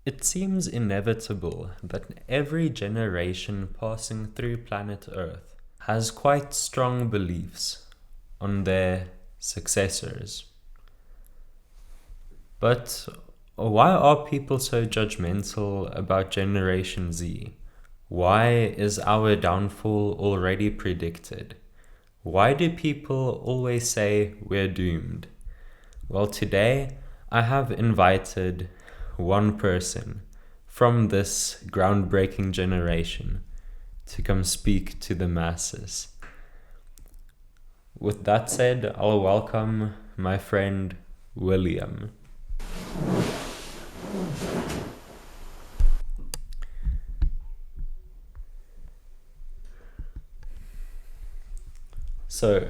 It seems inevitable that every generation passing through planet Earth has quite strong beliefs on their successors. But why are people so judgmental about Generation Z? Why is our downfall already predicted? Why do people always say we're doomed? Well, today I have invited one person from this groundbreaking generation to come speak to the masses. With that said, I'll welcome my friend William. So,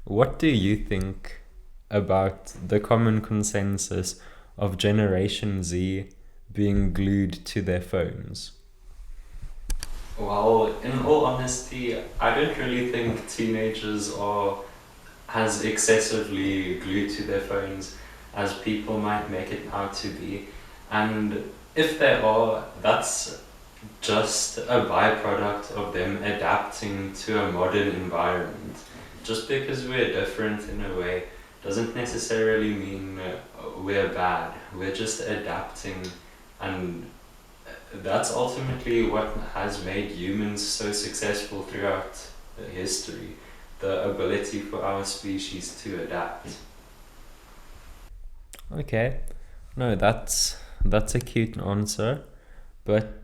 what do you think about the common consensus of Generation Z being glued to their phones? Well, in all honesty, I don't really think teenagers are as excessively glued to their phones as people might make it out to be. And if they are, that's just a byproduct of them adapting to a modern environment. Just because we're different in a way doesn't necessarily mean we're bad. We're just adapting, and that's ultimately what has made humans so successful throughout history, the ability for our species to adapt. Okay, no, that's a cute answer, but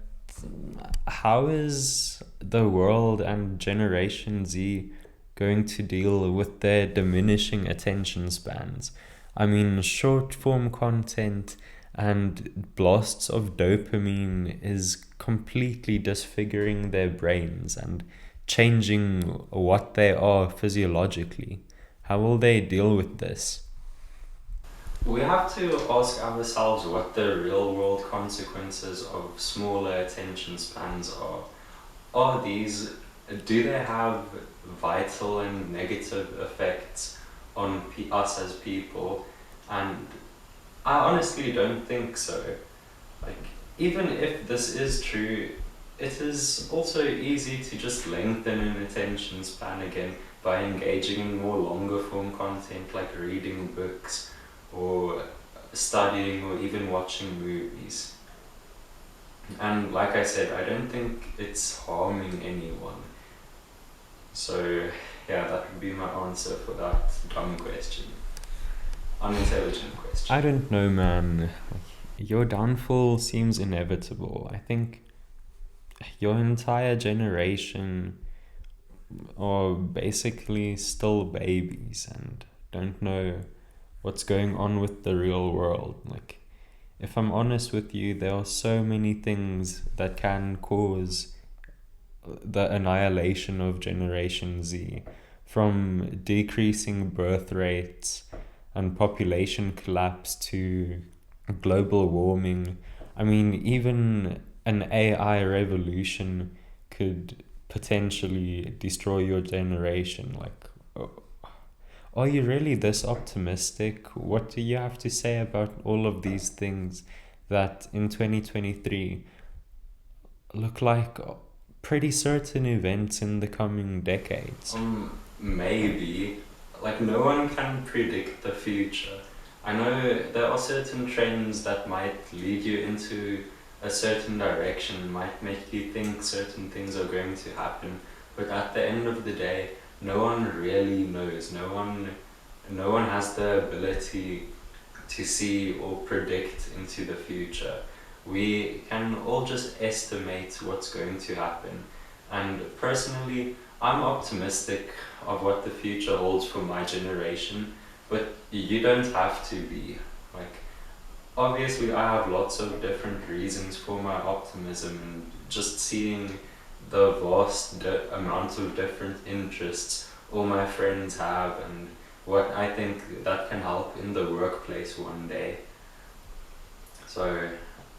how is the world and Generation Z going to deal with their diminishing attention spans? I mean, short form content and blasts of dopamine is completely disfiguring their brains and changing what they are physiologically. How will they deal with this? We have to ask ourselves what the real world consequences of smaller attention spans are. Are these, do they have vital and negative effects on us as people? And I honestly don't think so. Like, even if this is true, it is also easy to just lengthen an attention span again by engaging in more longer form content like reading books or studying or even watching movies. And like I said, I don't think it's harming anyone. So yeah, that would be my answer for that dumb question. Unintelligent question. I don't know, man. Your downfall seems inevitable. I think your entire generation are basically still babies and don't know what's going on with the real world. Like, if I'm honest with you, there are so many things that can cause the annihilation of Generation Z, from decreasing birth rates and population collapse to global warming. I mean, even an AI revolution could potentially destroy your generation. Like, are you really this optimistic? What do you have to say about all of these things that in 2023 look like pretty certain events in the coming decades? Maybe. Like, no one can predict the future. I know there are certain trends that might lead you into a certain direction, might make you think certain things are going to happen, but at the end of the day, no one really knows. No one has the ability to see or predict into the future. We can all just estimate what's going to happen. And personally, I'm optimistic of what the future holds for my generation, but you don't have to be. Like, obviously, I have lots of different reasons for my optimism, and just seeing the vast amount of different interests all my friends have, and what I think that can help in the workplace one day. So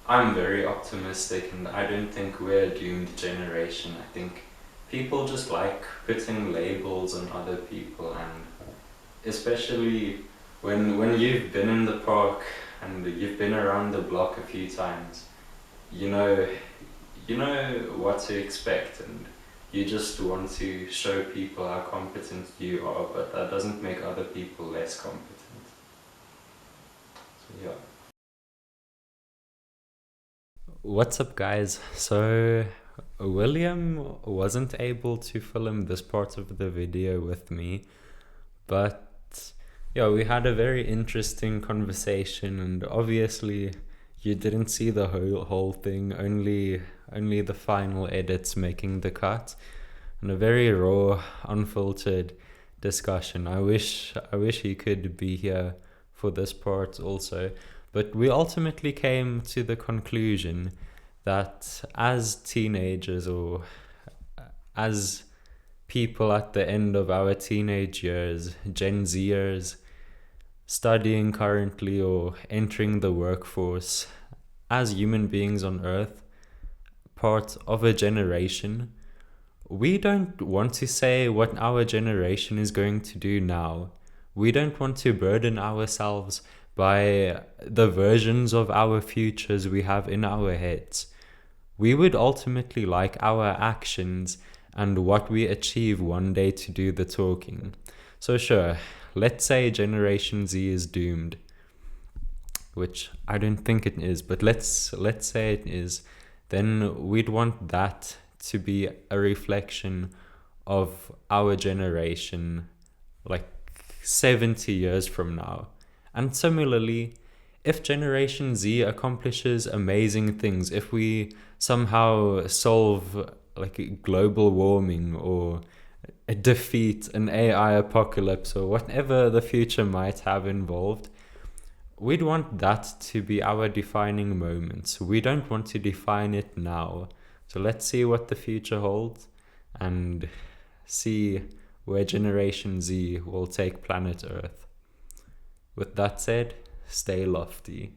I'm very optimistic, and I don't think we're a doomed generation. I think people just like putting labels on other people, and especially when you've been in the park and you've been around the block a few times, you know what to expect, and you just want to show people how competent you are, but that doesn't make other people less competent. So yeah. What's up, guys? So William wasn't able to film this part of the video with me, but yeah, we had a very interesting conversation, and obviously you didn't see the whole thing, only the final edits making the cut, and a very raw, unfiltered discussion. I wish he could be here for this part also, but we ultimately came to the conclusion that as teenagers, or as people at the end of our teenage years, Gen Zers, studying currently or entering the workforce, as human beings on Earth, part of a generation, we don't want to say what our generation is going to do now. We don't want to burden ourselves by the versions of our futures we have in our heads. We would ultimately like our actions and what we achieve one day to do the talking. So sure, let's say Generation Z is doomed, which I don't think it is, but let's say it is. Then we'd want that to be a reflection of our generation, like 70 years from now. And similarly, if Generation Z accomplishes amazing things, if we somehow solve like global warming, or defeat an AI apocalypse, or whatever the future might have involved, we'd want that to be our defining moment. We don't want to define it now. So let's see what the future holds, and see where Generation Z will take planet Earth. With that said, stay lofty.